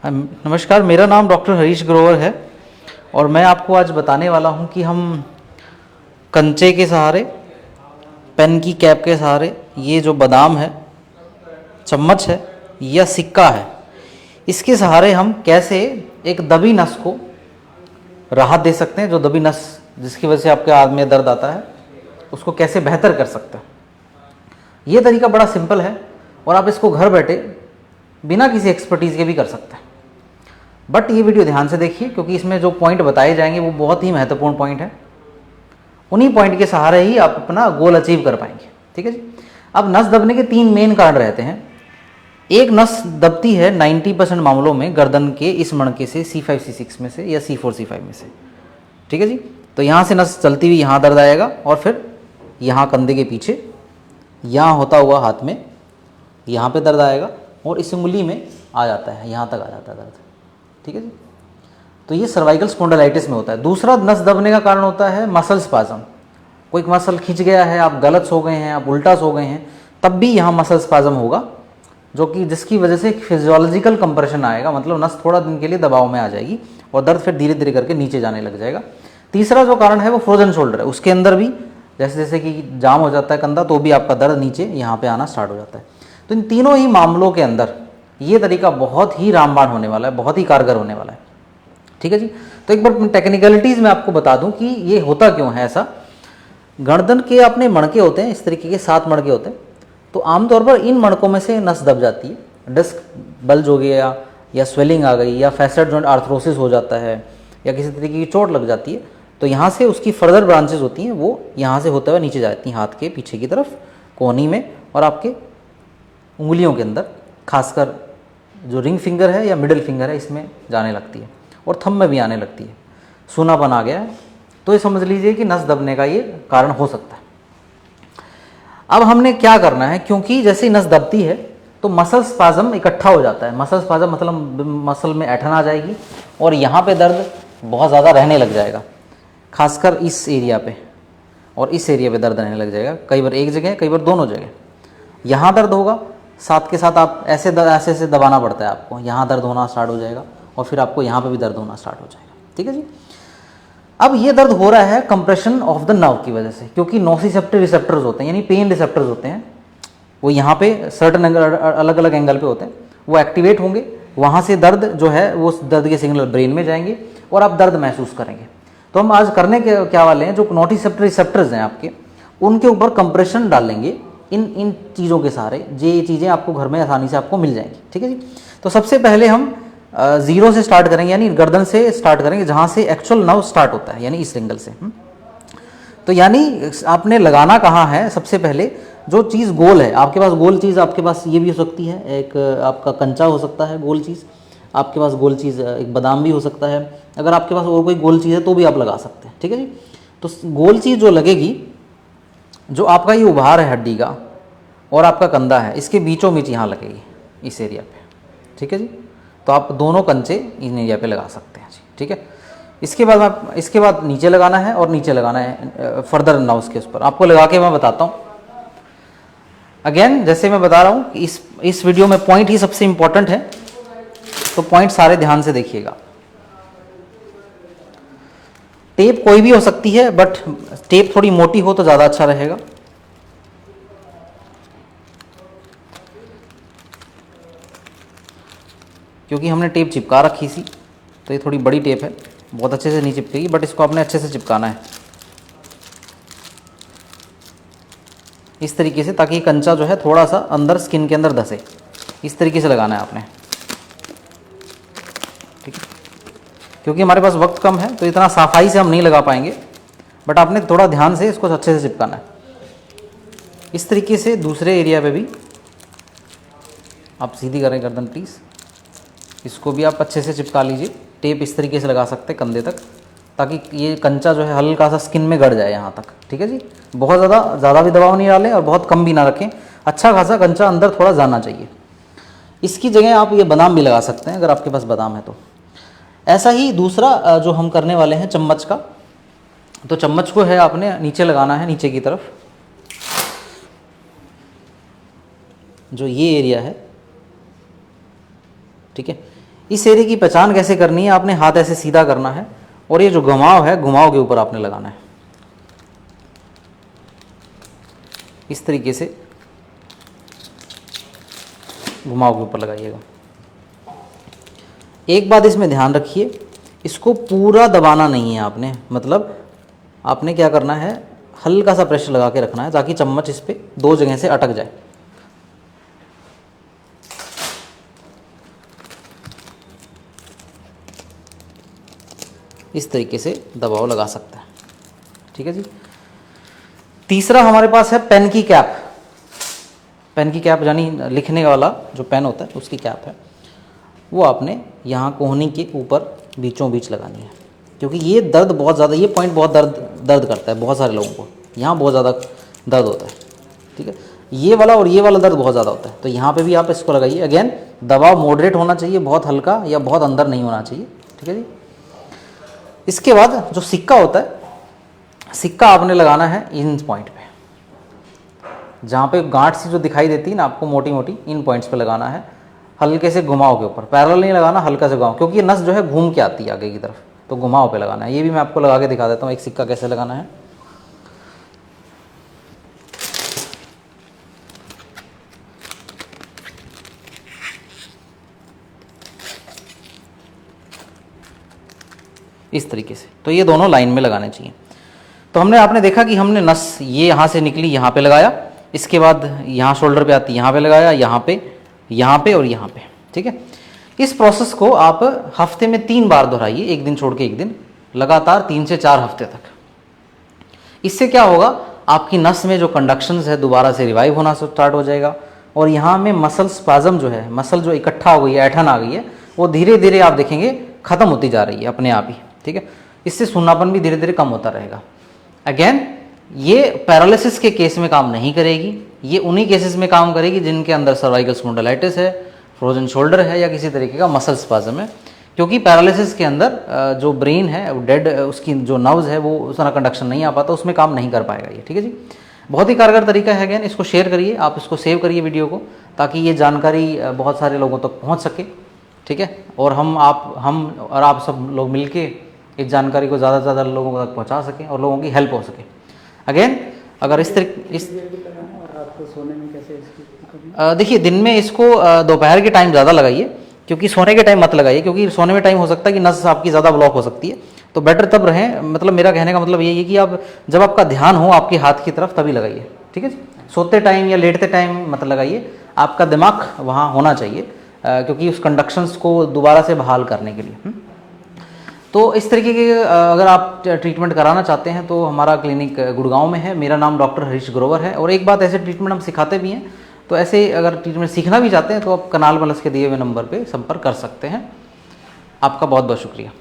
नमस्कार, मेरा नाम डॉक्टर हरीश ग्रोवर है और मैं आपको आज बताने वाला हूं कि हम कंचे के सहारे, पेन की कैप के सहारे, ये जो बादाम है, चम्मच है या सिक्का है, इसके सहारे हम कैसे एक दबी नस को राहत दे सकते हैं। जो दबी नस जिसकी वजह से आपके हाथ में दर्द आता है, उसको कैसे बेहतर कर सकते हैं। ये तरीका बड़ा सिंपल है और आप इसको घर बैठे बिना किसी एक्सपर्टीज़ के भी कर सकते हैं। बट ये वीडियो ध्यान से देखिए, क्योंकि इसमें जो पॉइंट बताए जाएंगे वो बहुत ही महत्वपूर्ण पॉइंट है। उन्हीं पॉइंट के सहारे ही आप अपना गोल अचीव कर पाएंगे। ठीक है जी। अब नस दबने के 3 मेन कारण रहते हैं। एक नस दबती है 90% मामलों में गर्दन के इस मणके से, C5 C6 में से या C4 C5 में से। ठीक है जी। तो यहाँ से नस चलती हुई यहाँ दर्द आएगा और फिर यहाँ कंधे के पीछे, यहाँ होता हुआ हाथ में, यहाँ पे दर्द आएगा और इस उंगली में आ जाता है, यहाँ तक आ जाता है दर्द। ठीक है जी। तो ये सर्वाइकल स्पॉन्डिलाइटिस में होता है। दूसरा नस दबने का कारण होता है मसल स्पाज्म। कोई मसल खिंच गया है, आप गलत सो गए हैं, आप उल्टा सो गए हैं, तब भी यहाँ मसल स्पाज्म होगा, जो कि जिसकी वजह से फिजियोलॉजिकल कंप्रेशन आएगा, मतलब नस थोड़ा दिन के लिए दबाव में आ जाएगी और दर्द फिर धीरे धीरे करके नीचे जाने लग जाएगा। तीसरा जो कारण है वो फ्रोजन शोल्डर है। उसके अंदर भी जैसे जैसे कि जाम हो जाता है कंधा, तो भी आपका दर्द नीचे यहाँ पे आना स्टार्ट हो जाता है। तो इन तीनों ही मामलों के अंदर ये तरीका बहुत ही रामबाण होने वाला है, बहुत ही कारगर होने वाला है। ठीक है जी। तो एक बार टेक्निकलिटीज़ में आपको बता दूं कि ये होता क्यों है ऐसा। गर्दन के अपने मणके होते हैं, इस तरीके के 7 मणके होते हैं। तो आमतौर पर इन मणकों में से नस दब जाती है। डिस्क बल्ज हो गया या स्वेलिंग आ गई या फैसेट जॉइंट आर्थरोसिस हो जाता है या किसी तरीके की चोट लग जाती है, तो यहाँ से उसकी फर्दर ब्रांचेस होती हैं, वो यहाँ से होते हुए नीचे जाती हैं हाथ के पीछे की तरफ, कोहनी में और आपके उंगलियों के अंदर, खासकर जो रिंग फिंगर है या मिडिल फिंगर है, इसमें जाने लगती है और थंब में भी आने लगती है। सूनापन आ गया है तो ये समझ लीजिए कि नस दबने का ये कारण हो सकता है। अब हमने क्या करना है, क्योंकि जैसे ही नस दबती है तो मसल स्पाज्म इकट्ठा हो जाता है। मसल स्पाज्म मतलब मसल में ऐंठन आ जाएगी और यहाँ पे दर्द बहुत ज़्यादा रहने लग जाएगा, खासकर इस एरिया पे और इस एरिया पे दर्द रहने लग जाएगा। कई बार एक जगह, कई बार दोनों जगह। यहाँ दर्द होगा, साथ के साथ आप ऐसे ऐसे दबाना पड़ता है आपको, यहाँ दर्द होना स्टार्ट हो जाएगा और फिर आपको यहाँ पे भी दर्द होना स्टार्ट हो जाएगा। ठीक है जी। अब ये दर्द हो रहा है कंप्रेशन ऑफ द नर्व की वजह से, क्योंकि नोसिसेप्टिव रिसेप्टर्स होते हैं, यानी पेन रिसेप्टर्स होते हैं, वो यहाँ पे सर्टन अलग अलग एंगल पे होते हैं, वो एक्टिवेट होंगे। वहाँ से दर्द जो है वो दर्द के सिग्नल ब्रेन में जाएंगे और आप दर्द महसूस करेंगे। तो हम आज करने के क्या वाले हैं, जो नोटिसेप्टिव रिसेप्टर्स हैं आपके, उनके ऊपर कंप्रेशन डालेंगे इन चीज़ों के सहारे। ये चीज़ें आपको घर में आसानी से आपको मिल जाएंगी। ठीक है जी। तो सबसे पहले हम 0 से स्टार्ट करेंगे, यानी गर्दन से स्टार्ट करेंगे, जहाँ से एक्चुअल नर्व स्टार्ट होता है, यानी इस एंगल से। तो यानी आपने लगाना कहाँ है, सबसे पहले जो चीज़ गोल है आपके पास, गोल चीज़ आपके पास ये भी हो सकती है, एक आपका कंचा हो सकता है गोल चीज़, आपके पास गोल चीज़ एक बादाम भी हो सकता है। अगर आपके पास और कोई गोल चीज़ है तो भी आप लगा सकते हैं। ठीक है जी। तो गोल चीज़ जो लगेगी, जो आपका ये उभार है हड्डी का और आपका कंधा है, इसके बीचों बीच यहाँ लगेगी, इस एरिया पे। ठीक है जी। तो आप दोनों कंचे इन एरिया पे लगा सकते हैं जी। ठीक है। इसके बाद नीचे लगाना है और नीचे लगाना है फर्दर नर्व्स के उस पर। आपको लगा के मैं बताता हूँ। अगेन जैसे मैं बता रहा हूँ कि इस वीडियो में पॉइंट ही सबसे इंपॉर्टेंट है, तो पॉइंट सारे ध्यान से देखिएगा। टेप कोई भी हो सकती है, बट टेप थोड़ी मोटी हो तो ज़्यादा अच्छा रहेगा। क्योंकि हमने टेप चिपका रखी थी, तो ये थोड़ी बड़ी टेप है, बहुत अच्छे से नहीं चिपकेगी, बट इसको आपने अच्छे से चिपकाना है इस तरीके से, ताकि कंचा जो है थोड़ा सा अंदर स्किन के अंदर धसे। इस तरीके से लगाना है आपने। ठीक है। क्योंकि हमारे पास वक्त कम है तो इतना सफाई से हम नहीं लगा पाएंगे, बट आपने थोड़ा ध्यान से इसको अच्छे से चिपकाना है। इस तरीके से दूसरे एरिया पे भी आप सीधी करें गर्दन प्लीज़। इसको भी आप अच्छे से चिपका लीजिए। टेप इस तरीके से लगा सकते हैं कंधे तक, ताकि ये कंचा जो है हल्का सा स्किन में गड़ जाए यहाँ तक। ठीक है जी। बहुत ज़्यादा भी दबाव नहीं डालें और बहुत कम भी ना रखें, अच्छा खासा कंचा अंदर थोड़ा जाना चाहिए। इसकी जगह आप ये बादाम भी लगा सकते हैं, अगर आपके पास बादाम है तो। ऐसा ही दूसरा जो हम करने वाले हैं चम्मच का, तो चम्मच को है आपने नीचे लगाना है, नीचे की तरफ, जो ये एरिया है। ठीक है। इस एरिया की पहचान कैसे करनी है, आपने हाथ ऐसे सीधा करना है और ये जो घुमाव है, घुमाव के ऊपर आपने लगाना है, इस तरीके से घुमाव के ऊपर लगाइएगा। एक बात इसमें ध्यान रखिए, इसको पूरा दबाना नहीं है आपने, मतलब आपने क्या करना है, हल्का सा प्रेशर लगा के रखना है ताकि चम्मच इस पे दो जगह से अटक जाए। इस तरीके से दबाव लगा सकता है, ठीक है जी। तीसरा हमारे पास है पेन की कैप। पेन की कैप यानी लिखने वाला जो पेन होता है उसकी कैप है, वो आपने यहाँ कोहनी के ऊपर बीचों बीच लगानी है, क्योंकि ये दर्द बहुत ज़्यादा, ये पॉइंट बहुत दर्द करता है बहुत सारे लोगों को, यहाँ बहुत ज़्यादा दर्द होता है, ठीक है। ये वाला और ये वाला दर्द बहुत ज़्यादा होता है, तो यहाँ पे भी आप इसको लगाइए। अगेन दबाव मॉडरेट होना चाहिए, बहुत हल्का या बहुत अंदर नहीं होना चाहिए, ठीक है जी। इसके बाद जो सिक्का होता है, सिक्का आपने लगाना है इन पॉइंट पे, जहाँ पे गांठ सी जो दिखाई देती है ना आपको मोटी मोटी, इन पॉइंट्स पे लगाना है, हल्के से घुमाव के ऊपर, पैरेलल नहीं लगाना, हल्का से घुमाव, क्योंकि ये नस जो है घूम के आती है आगे की तरफ, तो घुमाव पे लगाना है। ये भी मैं आपको लगा के दिखा देता हूँ एक सिक्का कैसे लगाना है। इस तरीके से, तो ये दोनों लाइन में लगाने चाहिए। तो आपने देखा कि हमने नस ये यहाँ से निकली, यहाँ पे लगाया, इसके बाद यहाँ शोल्डर पे आती, यहाँ पे लगाया, यहाँ पे और यहाँ पे, ठीक है। इस प्रोसेस को आप हफ्ते में 3 बार दोहराइए, एक दिन छोड़ के एक दिन, लगातार 3 से 4 हफ्ते तक। इससे क्या होगा, आपकी नस में जो कंडक्शंस है दोबारा से रिवाइव होना स्टार्ट हो जाएगा, और यहाँ में मसल स्पाज्म जो है, मसल जो इकट्ठा हो गई है, ऐठन आ गई है, वो धीरे धीरे आप देखेंगे खत्म होती जा रही है अपने आप ही, ठीक है। इससे सुन्नापन भी धीरे धीरे कम होता रहेगा। अगेन ये पैरालिसिस के केस में काम नहीं करेगी, ये उन्हीं केसेस में काम करेगी जिनके अंदर सर्वाइकल स्पॉन्डिलाइटिस है, फ्रोजन शोल्डर है, या किसी तरीके का मसल स्पाज्म है, क्योंकि पैरालिसिस के अंदर जो ब्रेन है वो डेड, उसकी जो नर्व्स है वो उस तरह कंडक्शन नहीं आ पाता, उसमें काम नहीं कर पाएगा ये, ठीक है जी। बहुत ही कारगर तरीका है। अगेन इसको शेयर करिए, आप इसको सेव करिए वीडियो को, ताकि ये जानकारी बहुत सारे लोगों तक पहुँच सके, ठीक है। और हम और आप सब लोग मिलके इस जानकारी को ज़्यादा से ज़्यादा लोगों तक पहुँचा सकें और लोगों की हेल्प हो सके। अगेन अगर इस सोने में कैसे देखिए, दिन में इसको दोपहर के टाइम ज़्यादा लगाइए, क्योंकि सोने के टाइम मत लगाइए, क्योंकि सोने में टाइम हो सकता है कि नस आपकी ज़्यादा ब्लॉक हो सकती है, तो बेटर तब रहें। मतलब मेरा कहने का मतलब यही है कि आप जब आपका ध्यान हो आपके हाथ की तरफ तभी लगाइए, ठीक है जी। सोते टाइम या लेटते टाइम मत लगाइए, आपका दिमाग वहाँ होना चाहिए, क्योंकि उस कंडक्शंस को दोबारा से बहाल करने के लिए। तो इस तरीके के अगर आप ट्रीटमेंट कराना चाहते हैं तो हमारा क्लिनिक गुड़गांव में है। मेरा नाम डॉक्टर हरीश ग्रोवर है, और एक बात, ऐसे ट्रीटमेंट हम सिखाते भी हैं, तो ऐसे अगर ट्रीटमेंट सीखना भी चाहते हैं तो आप कनाल मलस के दिए हुए नंबर पे संपर्क कर सकते हैं। आपका बहुत बहुत शुक्रिया।